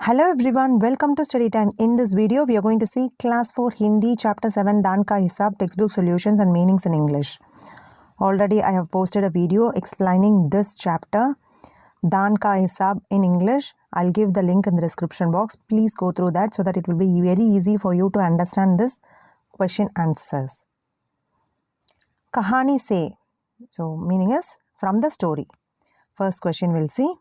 Hello everyone, welcome to Study Time. In this video, we are going to see Class 4 Hindi Chapter 7 Daan Ka Hisab textbook solutions and meanings in English. Already I have posted a video explaining this chapter, Daan Ka Hisab in English. I'll give the link in the description box. Please go through that so that it will be very easy for you to understand this question answers. Kahani se, so meaning is from the story. First question we'll see.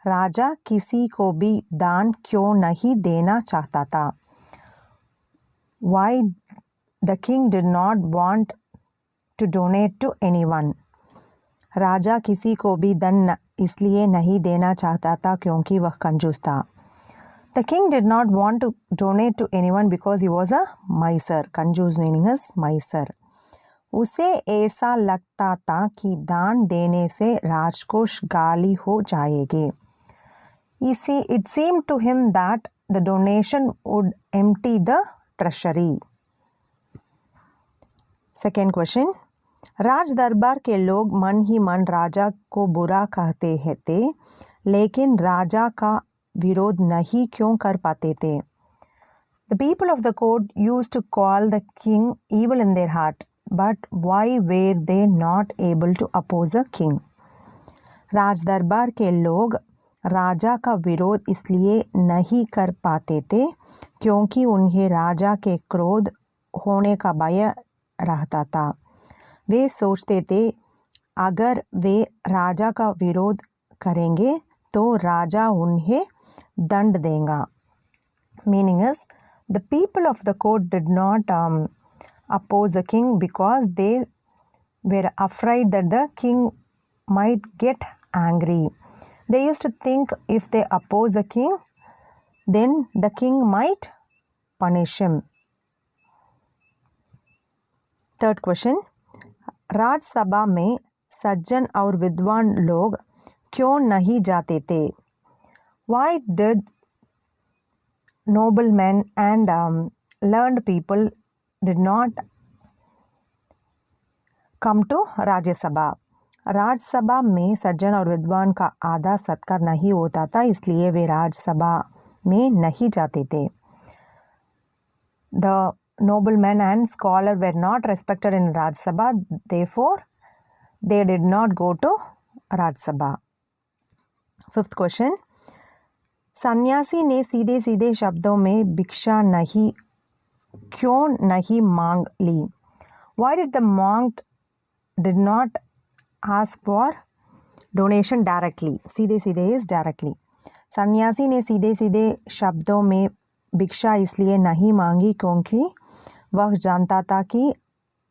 राजा किसी को भी दान क्यों नहीं देना चाहता था? Why the king did not want to donate to anyone? राजा किसी को भी धन इसलिए नहीं देना चाहता था क्योंकि वह कंजूस था. The king did not want to donate to anyone because he was a miser. कंजूस meaning is miser. उसे ऐसा लगता था कि दान देने से राजकोष गाली हो जाएंगे. It seemed to him that the donation would empty the treasury. Second question. राज दरबार के लोग मन ही मन राजा को बुरा कहते थे, लेकिन राजा का विरोध नहीं क्यों कर पाते थे? The people of the court used to call the king evil in their heart, but why were they not able to oppose a king? राज दरबार के लोग राजा का विरोध इसलिए नहीं कर पाते थे क्योंकि उन्हें राजा के क्रोध होने का भय रहता था. वे सोचते थे अगर वे राजा का विरोध करेंगे तो राजा उन्हें दंड देगा. Meaning is, the people of the court did not oppose the king because they were afraid that the king might get angry. They used to think if they oppose the king, then the king might punish him. Third question. राजसभा में सज्जन और विद्वान लोग क्यों नहीं जाते थे? Why did noblemen and learned people did not come to Rajya Sabha? Rajya Sabha में सज्जन और विद्वान का आदर सत्कार नहीं होता था, इसलिए वे राज्यसभा में नहीं जाते थे. The noblemen and scholars were not respected in Rajya Sabha, therefore they did not go to Rajya Sabha. Fifth question. सन्यासी ने सीधे सीधे शब्दों में भिक्षा नहीं क्यों नहीं मांग ली? Why did the monk did not ask for donation directly? सीधे सीधे is directly. सन्यासी ने सीधे सीधे शब्दों में भिक्षा इसलिए नहीं मांगी क्योंकि वह जानता था कि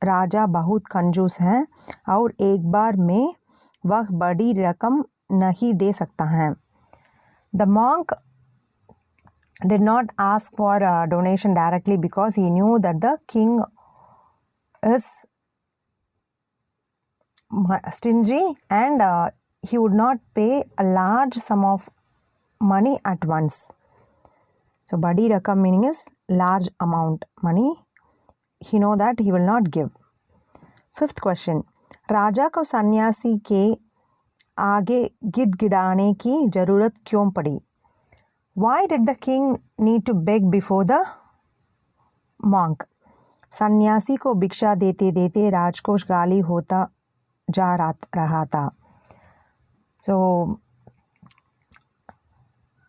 राजा बहुत कंजूस हैं और एक बार में वह बड़ी रकम नहीं दे सकता है. The monk did not ask for a donation directly because he knew that the king is stingy and he would not pay a large sum of money at once. So badi rakam meaning is large amount money. He know that he will not give. Fifth question. राजा को सन्यासी के आगे गिड़गिड़ाने की जरूरत क्यों पड़ी? Why did the king need to beg before the monk? सन्यासी को भिक्षा देते देते राजकोष गाली होता जा रहा था. So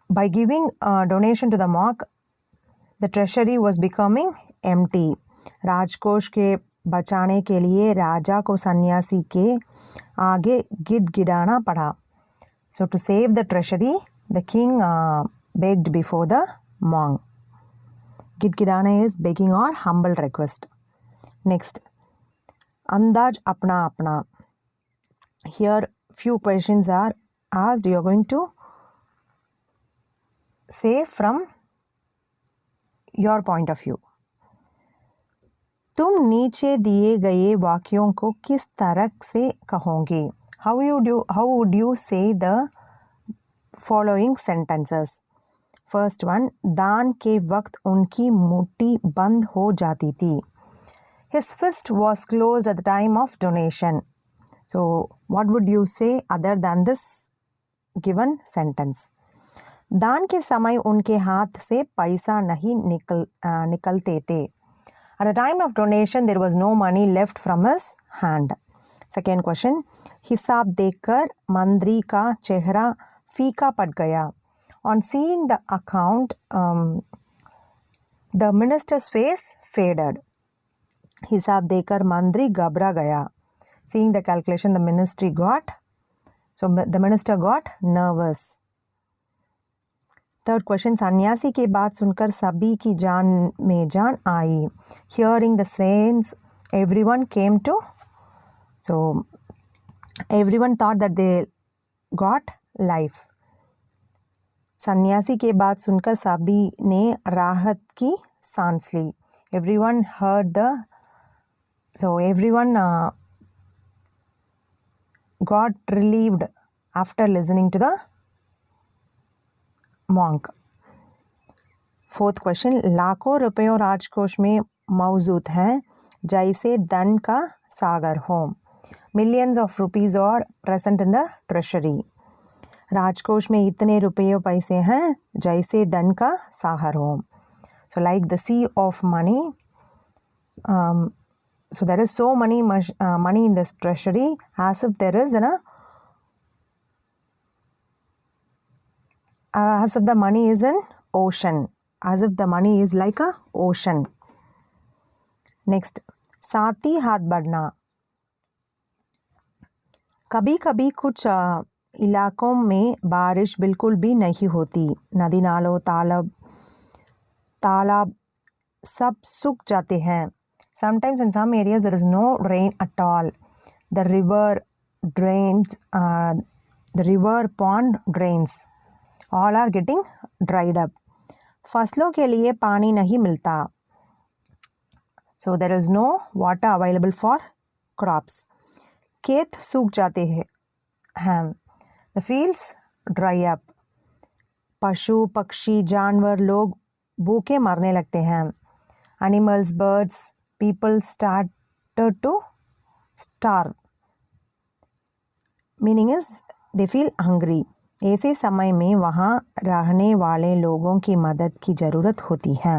by giving a donation to the monk, the treasury was becoming empty. राजकोष के बचाने के लिए राजा को सन्यासी के आगे गिड़गिड़ाना पड़ा. So to save the treasury, the king begged before the monk. गिड़गिड़ाना is begging or humble request. Next, अंदाज अपना अपना. Here few questions are asked. You are going to say from your point of view. तुम नीचे दिए गए वाक्यों को किस तरह से कहोगे? How would you say the following sentences? First one. दान के वक्त उनकी मुट्ठी बंद हो जाती थी. His fist was closed at the time of donation. So what would you say other than this given sentence? दान के समय उनके हाथ से पैसा नहीं निकलते थे. At the time of donation, there was no money left from his hand. Second question. हिसाब देखकर मंत्री का चेहरा फीका पड़ गया. On seeing the account, the minister's face faded. हिसाब देखकर मंत्री घबरा गया. Seeing the calculation, the minister got nervous. Third question. सन्यासी की बात सुनकर सभी की जान में जान आई. Hearing the sayings, everyone came to. So everyone thought that they got life. सन्यासी के बात सुनकर सभी ने राहत की सांस ली. Everyone got relieved after listening to the monk. Fourth question. लाखों रुपयों राजकोष में मौजूद हैं जैसे धन का सागर हो. Millions of rupees are present in the treasury. राजकोष में इतने रुपये पैसे हैं जैसे धन का सागर हो. So like the sea of money. So there is so many money in this treasury as if there is as if the money is in ocean. As if the money is like a ocean. Next. साथी हाथ बढ़ना. कभी कभी कुछ इलाकों में बारिश बिल्कुल भी नहीं होती. नदी नालों तालाब सब सूख जाते हैं. Sometimes in some areas there is no rain at all. The river pond drains. All are getting dried up. फसलों के लिए पानी नहीं मिलता. So there is no water available for crops. खेत सूख जाते हैं. The fields dry up. पशु पक्षी जानवर लोग भूखे मरने लगते हैं. Animals, birds, people started to starve. Meaning is they feel hungry. ऐसे समय में वहाँ रहने वाले लोगों की मदद की ज़रूरत होती है.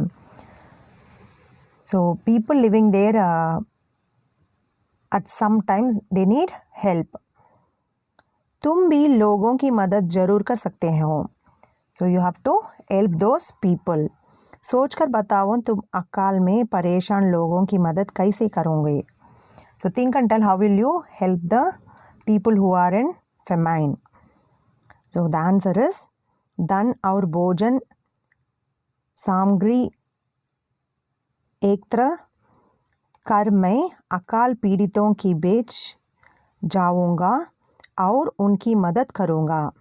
So people living there at some times they need help. तुम भी लोगों की मदद ज़रूर कर सकते हो. So you have to help those people. सोचकर बताओ तुम अकाल में परेशान लोगों की मदद कैसे करोगे. So think and tell how will you help the people who are in famine. So the answer is धन और भोजन सामग्री एकत्र कर मैं अकाल पीड़ितों की बीच जाऊंगा और उनकी मदद करूंगा.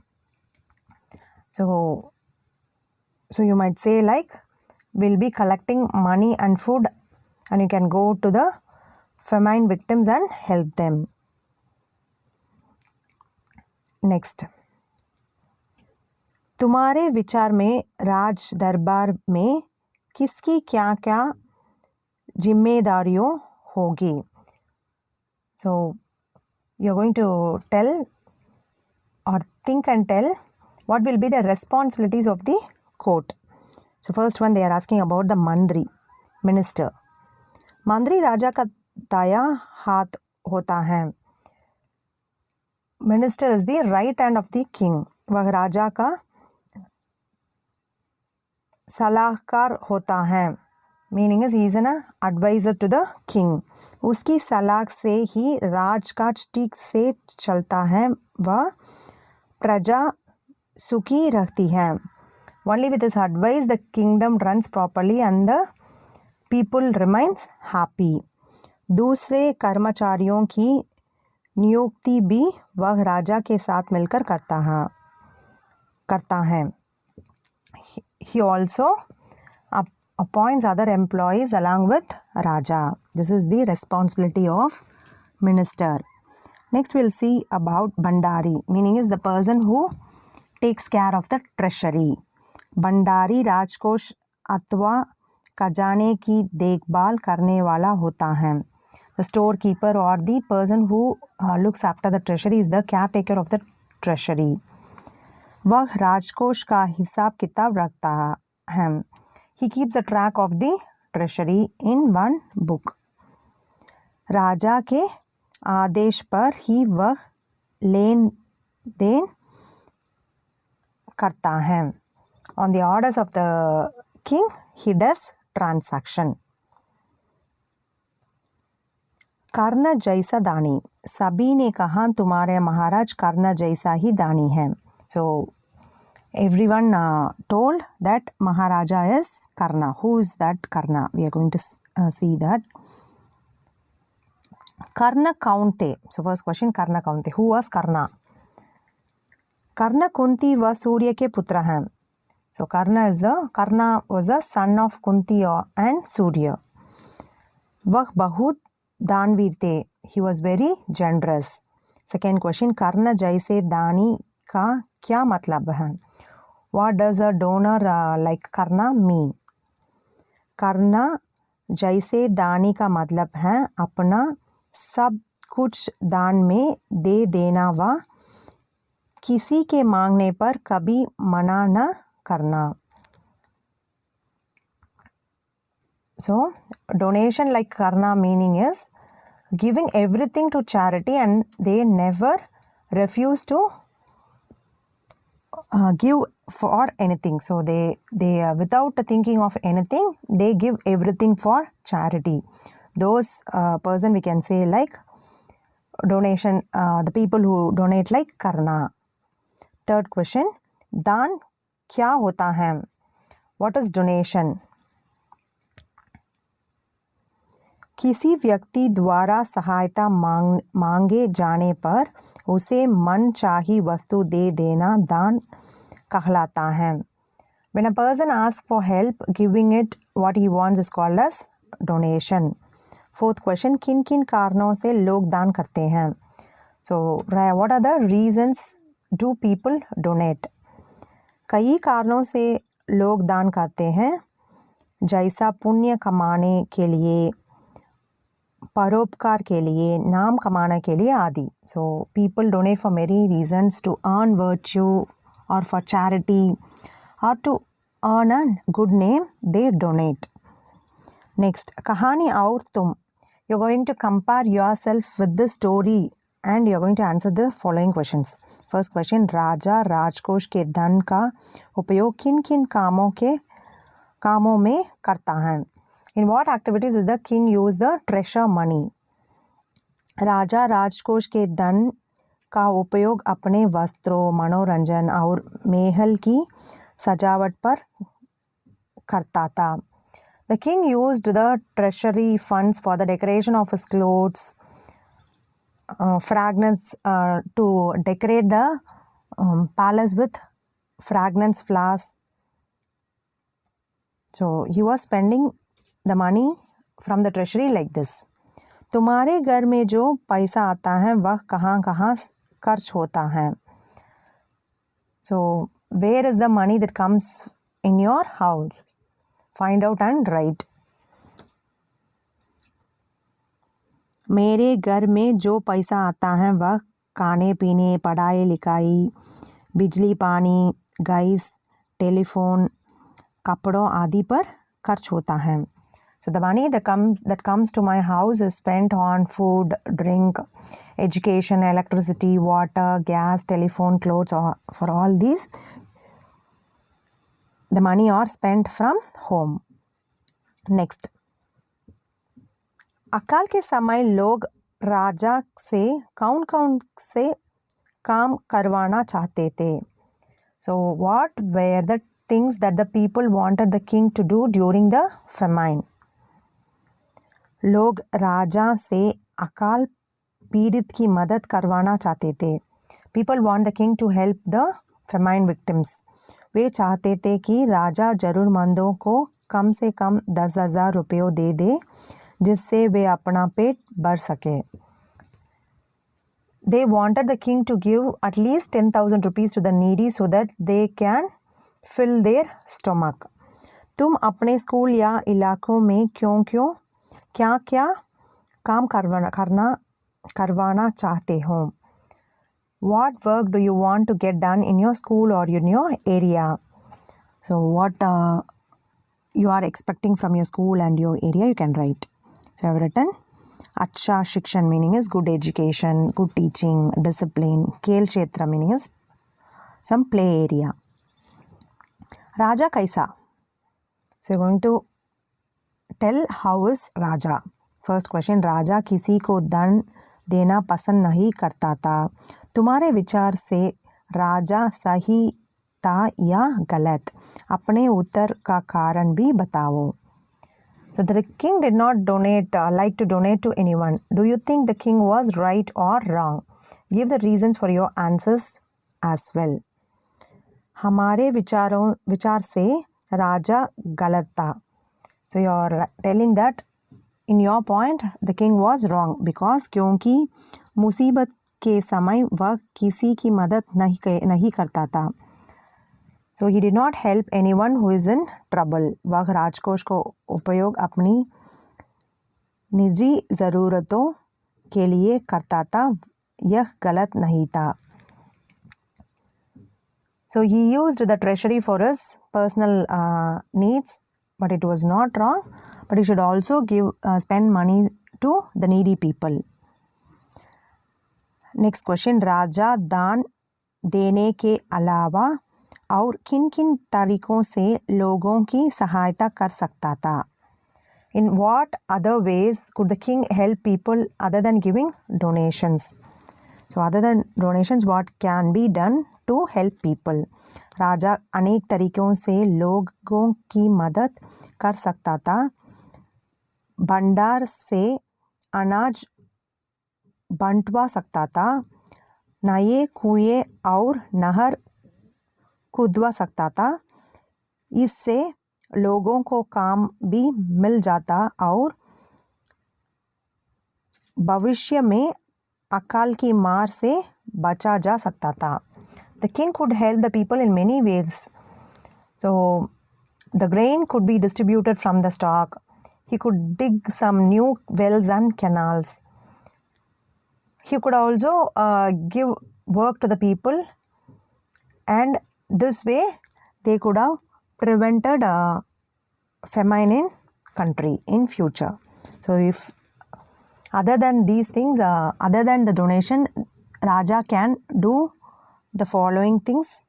So you might say like we'll be collecting money and food and you can go to the famine victims and help them. Next. तुम्हारे विचार में राज दरबार में किसकी क्या क्या जिम्मेदारियों होगी. So you're going to tell or think and tell what will be the responsibilities of the court. So first one they are asking about the mandri, minister. मंत्री राजा का दाया हाथ होता है. Minister is the right hand of the king. वह राजा का सलाहकार होता है. Meaning is he is an advisor to the king. उसकी सलाह से ही राजकाज ठीक से चलता है. वह प्रजा सुखी रहती है. Only with his advice the kingdom runs properly and the people remains happy. दूसरे कर्मचारियों की नियुक्ति भी वह राजा के साथ मिलकर करता है. He also appoints other employees along with Raja. This is the responsibility of minister. Next we'll see about Bandari, meaning is the person who takes care of the treasury. Bandari राजकोष अथवा खजाने की देखभाल करने वाला होता है. The storekeeper or the person who looks after the treasury is the caretaker of the treasury. वह राजकोष का हिसाब किताब रखता है. He keeps a track of the treasury in one book. राजा के आदेश पर ही वह लेन देन करता है. On the orders of the king, he does transaction. कर्ण जैसा दानी. सभी ने कहा तुम्हारे महाराज कर्ण जैसा ही दानी है. So everyone told that Maharaja is Karna. Who is that Karna? We are going to see that. Karna Kaunte. So first question, Karna Kaunte. Who was Karna? Karna Kunti व सूर्य के पुत्र हैं. So Karna was a son of Kunti and Surya. वह बहुत दानवीर थे. He was very generous. Second question, Karna जैसे दानी का क्या मतलब है? What does a donor like Karna mean? Karna जैसे दानी का मतलब है अपना सब कुछ दान में दे देना व किसी के मांगने पर कभी मना न करना. So donation like Karna meaning is giving everything to charity and they never refuse to give for anything. So they without thinking of anything, they give everything for charity. Those person we can say like donation, the people who donate like Karna. Third question, दान क्या होता है? What is donation? किसी व्यक्ति द्वारा सहायता मांगे जाने पर उसे मनचाही वस्तु दे देना दान कहलाता है. When a person asks for help, giving it what he wants is called as donation. Fourth question, किन किन कारणों से लोग दान करते हैं? So what are the reasons do people donate? कई कारणों से लोग दान करते हैं, जैसा पुण्य कमाने के लिए, परोपकार के लिए, नाम कमाने के लिए आदि. So people donate for many reasons, to earn virtue or for charity or to earn a good name, they donate. Next, कहानी और तुम. You're going to compare yourself with the story and you're going to answer the following questions. First question, राजा राजकोष के धन का उपयोग किन किन कामों में करता है? In what activities is the king use the treasure money? राजा राजकोष के धन का उपयोग अपने वस्त्रों, मनोरंजन और महल की सजावट पर करता था. The king used the treasury funds for the decoration of his clothes, fragrance to decorate the palace with fragrance flowers. So he was spending the money from the treasury like this. तुम्हारे घर में जो पैसा आता है वह कहाँ कहाँ खर्च होता है? So where is the money that comes in your house? Find out and write. मेरे घर में जो पैसा आता है वह खाने पीने, पढ़ाई लिखाई, बिजली पानी, गैस, टेलीफोन, कपड़ों आदि पर खर्च होता है. So the money that comes to my house is spent on food, drink, education, electricity, water, gas, telephone, clothes. For all these, the money are spent from home. Next, अकाल के समय लोग राजा से कौन से काम करवाना चाहते थे? So what were the things that the people wanted the king to do during the famine? लोग राजा से अकाल पीड़ित की मदद करवाना चाहते थे. People want the king to help the famine victims. वे चाहते थे कि राजा जरूरतमंदों को कम से कम 10,000 रुपये दे दे जिससे वे अपना पेट भर सके. They wanted the king to give at least 10,000 rupees to the needy so that they can fill their stomach. तुम अपने स्कूल या इलाकों में क्या काम करवाना चाहते हो? what work do you want to get done in your school or in your area? So what you are expecting from your school and your area, you can write. So I have written Acha Shikshan meaning is good education, good teaching, discipline. Khel Kshetra meaning is some play area. Raja Kaisa. So you're going to tell how is Raja. First question, राजा किसी को धन देना पसंद नहीं करता था. तुम्हारे विचार से राजा सही था या गलत? अपने उत्तर का कारण भी बताओ. So the king did not like to donate to anyone. Do you think the king was right or wrong? Give the reasons for your answers as well. हमारे विचार से राजा गलत था. So you are telling that in your point the king was wrong because क्योंकि मुसीबत के समय वह किसी की मदद नहीं करता था. So he did not help anyone who is in trouble. वह राजकोष को उपयोग अपनी निजी ज़रूरतों के लिए करता था. यह गलत नहीं था. So he used the treasury for his personal needs, but it was not wrong. But he should also spend money to the needy people. Next question, राजा दान देने के अलावा और किन किन तरीकों से लोगों की सहायता कर सकता था? In what other ways could the king help people other than giving donations? So other than donations, what can be done to help people? राजा अनेक तरीकों से लोगों की मदद कर सकता था. भंडार से अनाज बंटवा सकता था. नए कुएं और नहर खुदवा सकता था. इससे लोगों को काम भी मिल जाता और भविष्य में अकाल की मार से बचा जा सकता था. The king could help the people in many ways. So the grain could be distributed from the stock. He could dig some new wells and canals. He could also give work to the people, and this way they could have prevented famine in country in future. So if other than these things, other than the donation, Raja can do the following things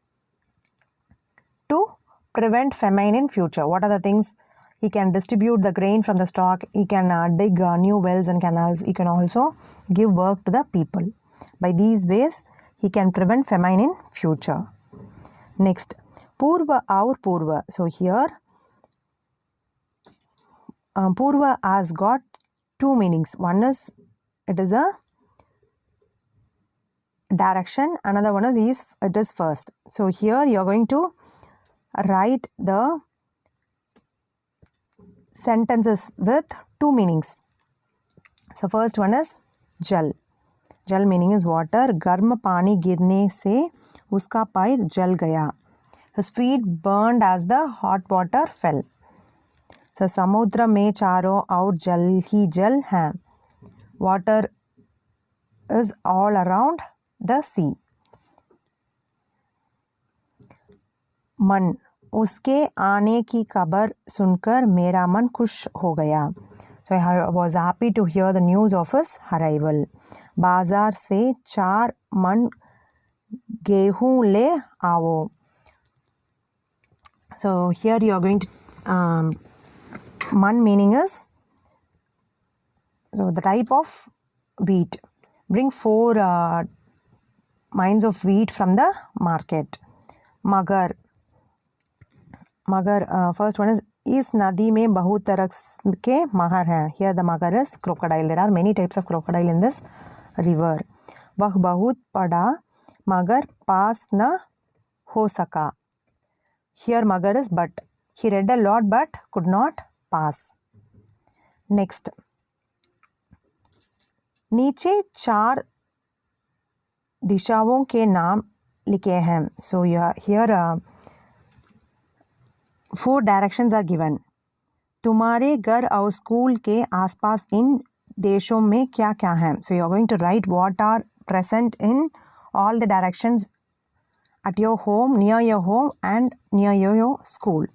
to prevent famine in future. What are the things? He can distribute the grain from the stock. He can dig new wells and canals. He can also give work to the people. By these ways, he can prevent famine in future. Next, Purva aur Purva. So here, Purva has got two meanings. One is, it is a direction. Another one is it is first. So here you are going to write the sentences with two meanings. So first one is jal. Jal meaning is water. गर्म पानी गिरने से उसका पैर जल गया. His feet burned as the hot water fell. So समुद्र में चारों ओर जल ही जल है. Water is all around the sea. मन, उसके आने की खबर सुनकर मेरा मन खुश हो गया. So I was happy to hear the news of his arrival. बाजार से 4 मन गेहूं ले आओ. So here you are going to man meaning is, so the type of wheat. Bring 4 mines of wheat from the market. Magar. First one is, इस नदी में बहुत तरह के मगर हैं. Here the magar is crocodile. There are many types of crocodile in this river. वह बहुत बड़ा मगर पास न हो सका. Here magar is but. He read a lot but could not pass. Next. नीचे 4 दिशाओं के नाम लिखे हैं. So here 4 directions are given. तुम्हारे घर और स्कूल के आसपास इन देशों में क्या क्या है. So you are going to write what are present in all the directions at your home, near your home and near your school.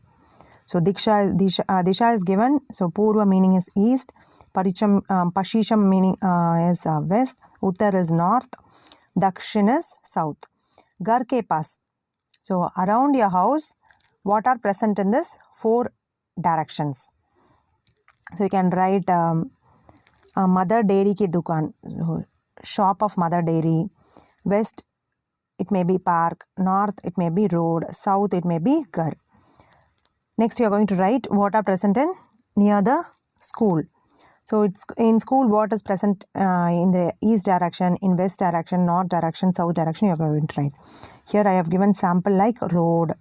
So Disha is given. So Purva meaning is east, Pashisham meaning is west, Uttar is north, Dakshin is south. Ghar ke pas. So around your house, what are present in this 4 directions? So you can write Mother Dairy ki dukan, shop of Mother Dairy. West, it may be park. North, it may be road. South, it may be ghar. Next, you are going to write what are present in near the school. So it's in school, what is present in the east direction, in west direction, north direction, south direction, you are going to write. Here I have given sample like road,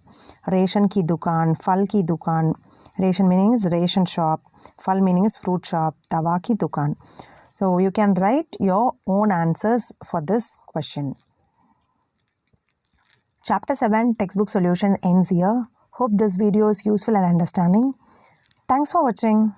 ration ki dukan, phal ki dukan. Ration meaning is ration shop, phal meaning is fruit shop, dawa ki dukan. So you can write your own answers for this question. Chapter 7 textbook solution ends here. Hope this video is useful and understanding. Thanks for watching.